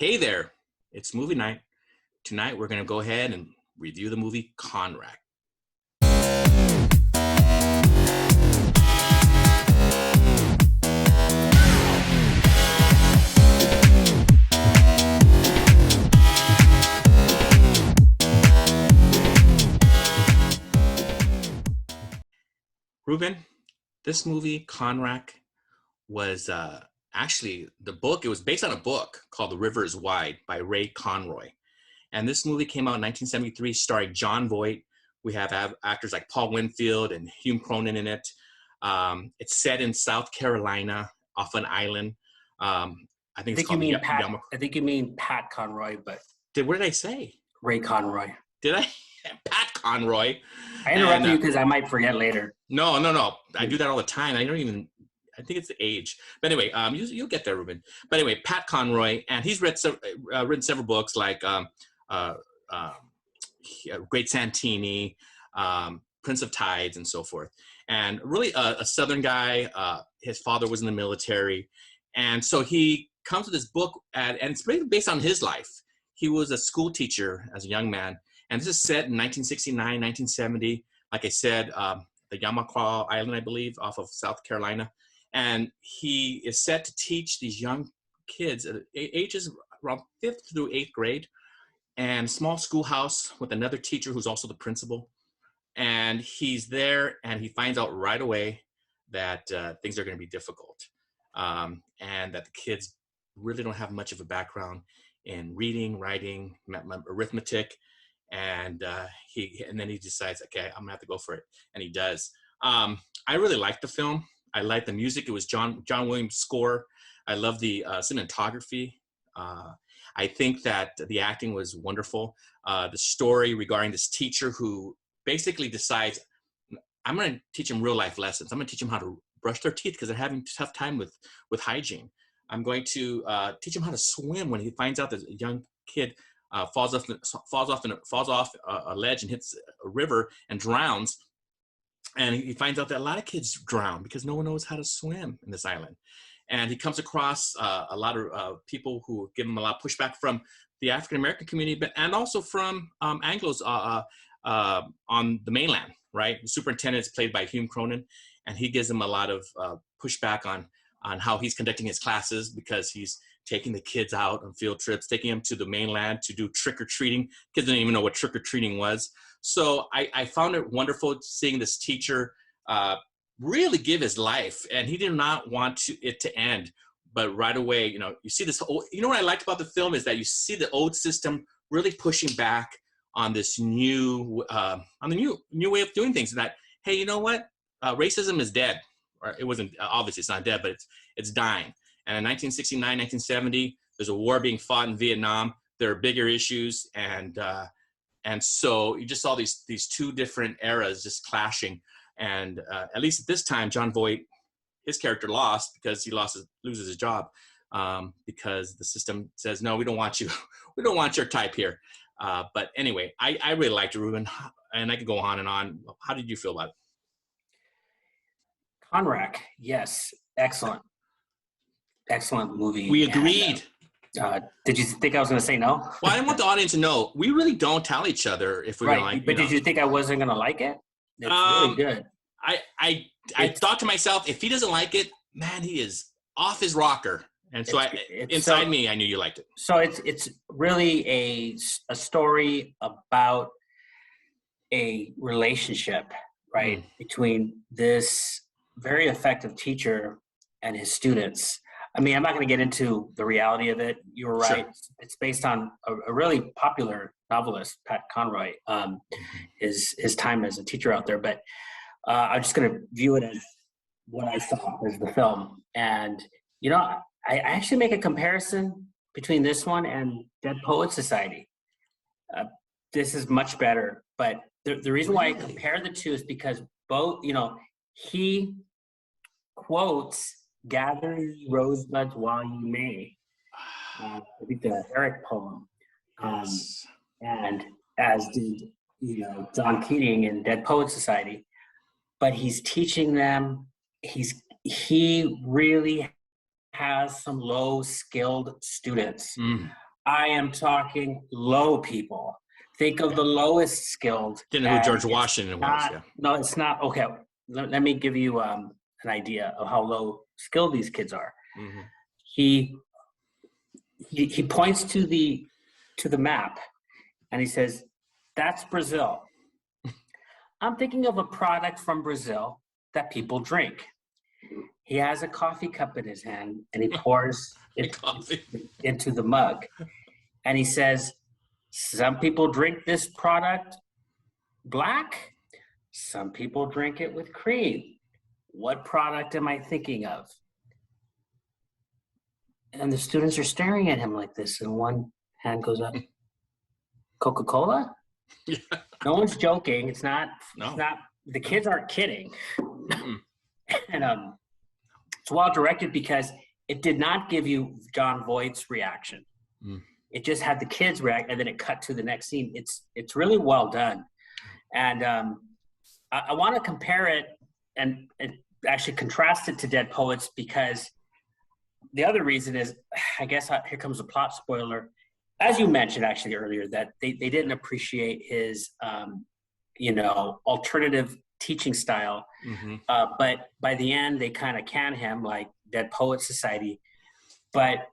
Hey there, it's movie night. Tonight we're going to go ahead and review the movie Conrack. Ruben, this movie Conrack was actually the book. It was based on a book called The River is Wide by Ray Conroy. And this movie came out in 1973 starring Jon Voight. We have actors like Paul Winfield and Hume Cronin in it. It's set in South Carolina off an island. I think it's called Pat. I think you mean Pat Conroy, but what did I say? Ray Conroy. Did I? Pat Conroy. I interrupted you because I might forget later. No. I do that all the time. I think it's the age. But anyway, you'll get there, Ruben. But anyway, Pat Conroy, and he's written several books like Great Santini, Prince of Tides, and so forth. And really a Southern guy. His father was in the military. And so he comes with this book, and it's really based on his life. He was a school teacher as a young man. And this is set in 1969, 1970. Like I said, the Yamacraw Island, I believe, off of South Carolina. And he is set to teach these young kids at ages around 5th through 8th grade, and a small schoolhouse with another teacher who's also the principal. And he's there, and he finds out right away that things are going to be difficult, and that the kids really don't have much of a background in reading, writing, arithmetic. And then he decides, okay, I'm gonna have to go for it, and he does. I really liked the film. I liked the music. It was John Williams' score. I love the cinematography. I think that the acting was wonderful. The story regarding this teacher who basically decides, I'm going to teach them real life lessons. I'm going to teach them how to brush their teeth because they're having a tough time with hygiene. I'm going to teach them how to swim when he finds out that a young kid falls off a ledge and hits a river and drowns. And he finds out that a lot of kids drown because no one knows how to swim in this island. And he comes across a lot of people who give him a lot of pushback from the African-American community, and also from Anglos on the mainland, right? The superintendent is played by Hume Cronin, and he gives them a lot of pushback on how he's conducting his classes because he's taking the kids out on field trips, taking them to the mainland to do trick-or-treating. Kids didn't even know what trick-or-treating was. So I found it wonderful seeing this teacher really give his life, and he did not want it to end. But right away, you see this old, what I liked about the film is that you see the old system really pushing back on this new, on the new way of doing things. That, hey, you know what? Racism is dead. Or it wasn't, obviously it's not dead, but it's dying. And in 1969, 1970, there's a war being fought in Vietnam. There are bigger issues, and so you just saw these two different eras just clashing. And at least at this time, Jon Voight, his character lost because he loses his job because the system says, no, we don't want you. We don't want your type here. But anyway, I really liked it, Ruben, and I could go on and on. How did you feel about it? Conrack, yes, excellent movie. We agreed. And, did you think I was going to say no? Well, I didn't want the audience to know. We really don't tell each other if we're going to like it. But did you think I wasn't going to like it? It's really good. I thought to myself, if he doesn't like it, man, he is off his rocker. And so inside me, I knew you liked it. So it's really a story about a relationship, right, between this very effective teacher and his students. I mean, I'm not going to get into the reality of it. You were right. Sure. It's based on a really popular novelist, Pat Conroy, his time as a teacher out there. But I'm just going to view it as what I saw as the film. And, I actually make a comparison between this one and Dead Poets Society. This is much better. But the reason why I compare the two is because both, he quotes "Gather ye rosebuds while you may," I think the Herrick poem, and as did John Keating in Dead Poets Society. But he's teaching them. He really has some low skilled students I am talking low people. Think of the lowest skilled. Didn't know who George Washington was. Yeah. No, it's not. Okay, let me give you an idea of how low skilled these kids are. Mm-hmm. He points to the map, and he says, "That's Brazil." I'm thinking of a product from Brazil that people drink. He has a coffee cup in his hand, and he pours it into the mug. And he says, some people drink this product black. Some people drink it with cream. What product am I thinking of? And the students are staring at him like this, and one hand goes up. Coca-Cola? Yeah. No one's joking. It's not. No. It's not. The kids aren't kidding. And it's well directed because it did not give you Jon Voight's reaction. It just had the kids react, and then it cut to the next scene. It's really well done, and I want to compare it and actually contrast it to Dead Poets, because the other reason is, I guess here comes a plot spoiler. As you mentioned actually earlier, that they didn't appreciate his alternative teaching style, but by the end they kind of can him like Dead Poet Society. But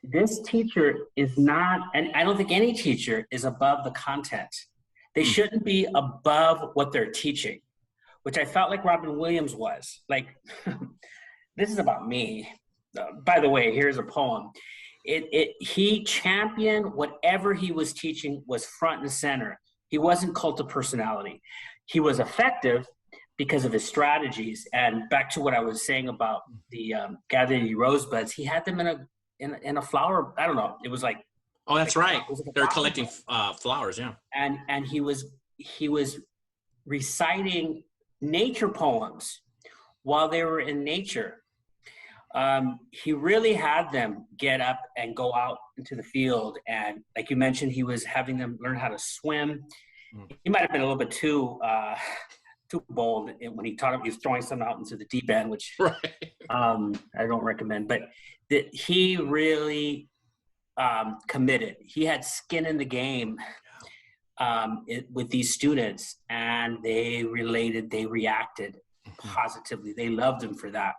this teacher is not, and I don't think any teacher is above the content. They shouldn't be above what they're teaching, which I felt like Robin Williams was. Like, this is about me. By the way, here's a poem. He championed whatever he was teaching was front and center. He wasn't cult of personality. He was effective because of his strategies. And back to what I was saying about the gathering rosebuds, he had them in a flower. I don't know. It was like, oh, that's right. They're collecting flowers, yeah. And he was reciting nature poems while they were in nature. He really had them get up and go out into the field. And like you mentioned, he was having them learn how to swim. He might have been a little bit too bold when he taught him. He was throwing some out into the deep end, which I don't recommend. But he really committed. He had skin in the game with these students, and they related. They reacted positively. They loved him for that,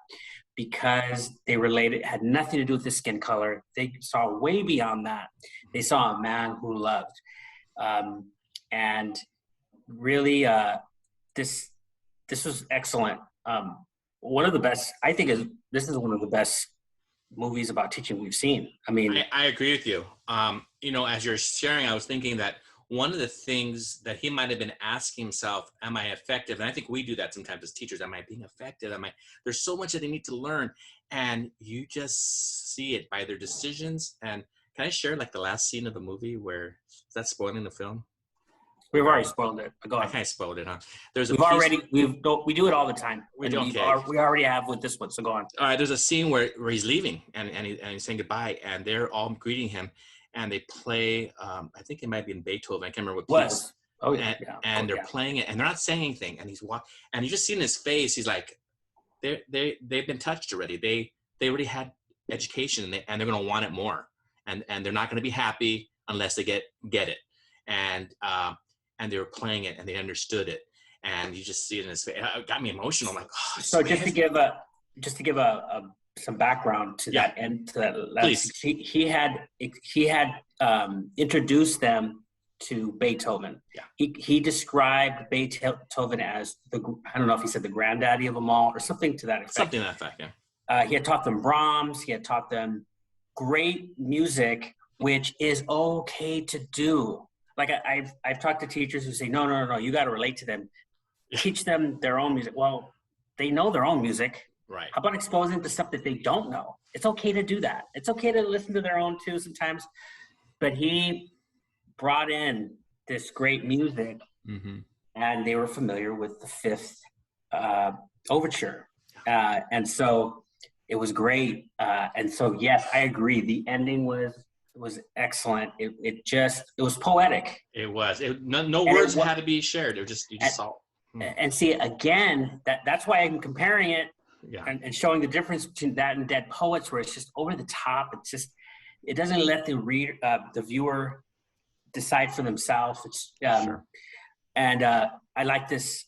because they related. It had nothing to do with the skin color. They saw way beyond that. They saw a man who loved. And really, this was excellent. One of the best, I think, this is one of the best movies about teaching we've seen. I mean, I agree with you. As you're sharing, I was thinking that one of the things that he might have been asking himself, am I effective? And I think we do that sometimes as teachers. Am I being effective? There's so much that they need to learn, and you just see it by their decisions. And can I share like the last scene of the movie where, is that spoiling the film? We've already spoiled it. Go on. I kind of spoiled it, huh? We do it all the time. We already have with this one, so go on. All right, there's a scene where he's leaving and he's saying goodbye, and they're all greeting him, and they play, I think it might be in Beethoven, I can't remember what piece. Oh, yeah. And they're playing it, and they're not saying anything, and he's and you just see in his face, he's like, they've been touched already. They already had education, and they're going to want it more, and they're not going to be happy unless they get it. And they were playing it, and they understood it, and you just see it in his face. It got me emotional. I'm like, oh. So just to give some background to that, and to that, please. He had introduced them to Beethoven. Yeah. He described Beethoven as I don't know if he said the granddaddy of them all or something to that effect. Something to that effect, yeah. He had taught them Brahms. He had taught them great music, which is okay to do. Like I've talked to teachers who say, no, you got to relate to them. Teach them their own music. Well, they know their own music. Right. How about exposing them to stuff that they don't know? It's okay to do that. It's okay to listen to their own too sometimes. But he brought in this great music, and they were familiar with the Fifth Overture. And so it was great. And so, yes, I agree. The ending was excellent. It was poetic. It was. No words had to be shared. It was just, you just saw. And see, again, that's why I'm comparing it Yeah. and showing the difference between that and Dead Poets, where it's just over the top. It's just, it doesn't let the viewer decide for themselves. It's, Sure. and I like this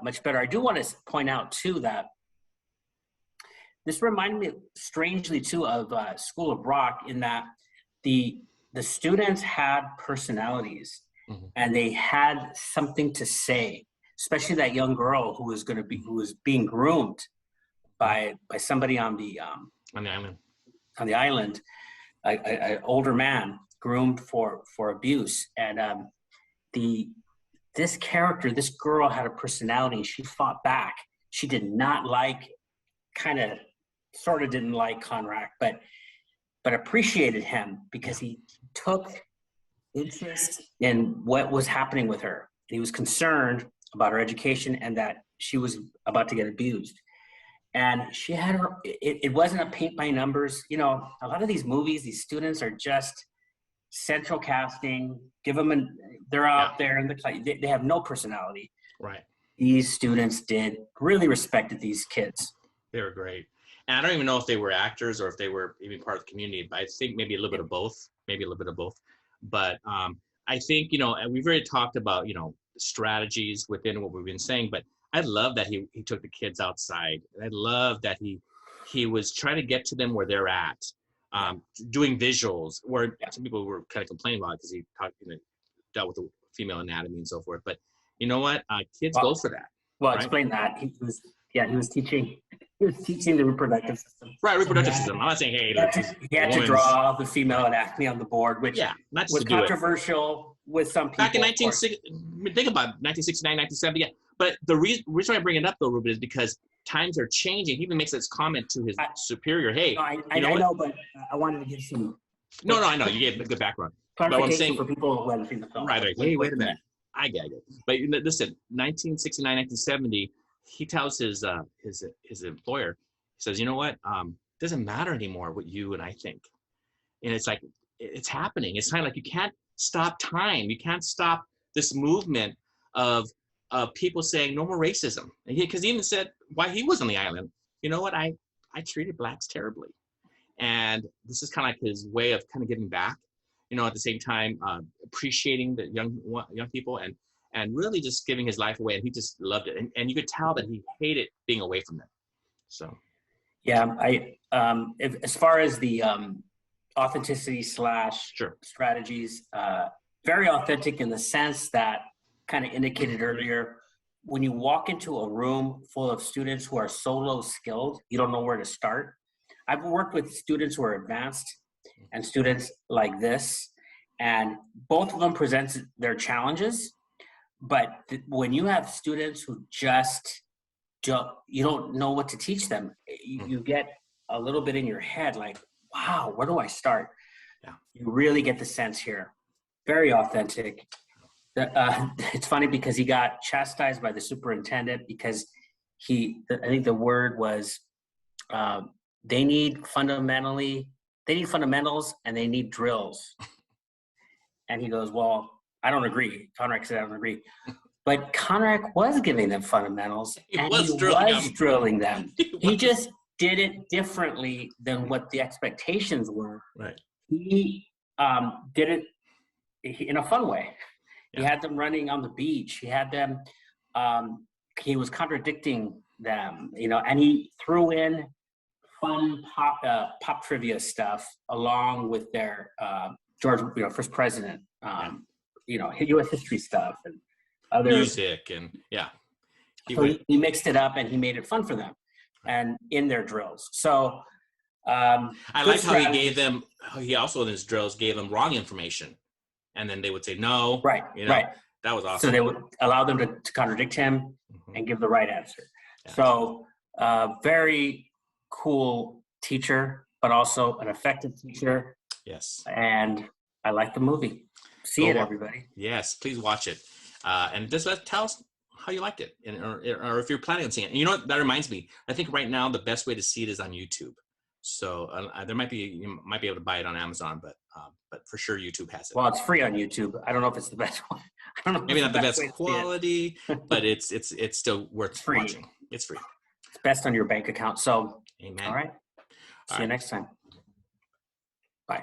much better. I do want to point out too that this reminded me strangely too of School of Rock, in that the students had personalities, and they had something to say. Especially that young girl who was being groomed by somebody on the island. On the island, an older man groomed for abuse, and this girl had a personality. She fought back. She did not like, sort of didn't like Conrack, but appreciated him because he took interest in what was happening with her. And he was concerned about her education and that she was about to get abused. And she had her, it wasn't a paint by numbers. You know, a lot of these movies, these students are just central casting, they're out there in they have no personality. Right. These students really respected these kids. They were great. And I don't even know if they were actors or if they were even part of the community, but I think maybe a little bit of both, But I think, and we've already talked about, strategies within what we've been saying, but I love that he took the kids outside. I love that he was trying to get to them where they're at, doing visuals, where some people were kind of complaining about it because he dealt with the female anatomy and so forth. But you know what? Kids go for that. Well, right? Explain that. He was teaching the reproductive system. Right, reproductive system. I'm not saying, hey, he had to draw the female anatomy on the board, which was controversial with some people. Back in 1960, think about 1969, 1970. Yeah. But the reason I bring it up, though, Ruben, is because times are changing. He even makes this comment to his superior. Hey, I know, but I wanted to give some. No, I know. You gave a good background. But what I'm saying for people who haven't seen the film. Right. Wait a minute. I get it. But listen, 1969, 1970, he tells his employer, he says, you know what? It doesn't matter anymore what you and I think. And it's like, it's happening. It's kind of like you can't stop time. You can't stop this movement of people saying no more racism. Because he even said why he was on the island. You know what? I treated blacks terribly. And this is kind of like his way of kind of giving back. At the same time, appreciating the young people and really just giving his life away. And he just loved it. And you could tell that he hated being away from them. So. Yeah, as far as the authenticity / strategies, very authentic in the sense that kind of indicated earlier, when you walk into a room full of students who are so low skilled, you don't know where to start. I've worked with students who are advanced and students like this, and both of them present their challenges. But when you have students who just you don't know what to teach them, you get a little bit in your head like, wow, where do I start? Yeah. You really get the sense here. Very authentic. It's funny because he got chastised by the superintendent because I think the word was, they need fundamentals and they need drills. And he goes, well, I don't agree. Conrack said, I don't agree. But Conrack was giving them fundamentals and he was drilling them. He just did it differently than what the expectations were. Right. He did it in a fun way. Yeah. He had them running on the beach. He had them, he was contradicting them, and he threw in fun pop trivia stuff along with their George, first president, U.S. history stuff and other music and he mixed it up and he made it fun for them and in their drills. So I like how he also in his drills gave them wrong information and then they would say no. Right. Right. That was awesome. So they would allow them to contradict him and give the right answer. Yeah. So very cool teacher, but also an effective teacher. Yes. And I like the movie. See it, everybody. Yes, please watch it. And just tell us how you liked it, or if you're planning on seeing it. You know what? That reminds me. I think right now the best way to see it is on YouTube. So you might be able to buy it on Amazon, but for sure YouTube has it. Well, it's free on YouTube. I don't know if it's the best one. I don't know. Maybe not the best quality, but it's still worth watching. It's free. It's best on your bank account. So, amen. All right. See you next time. Bye.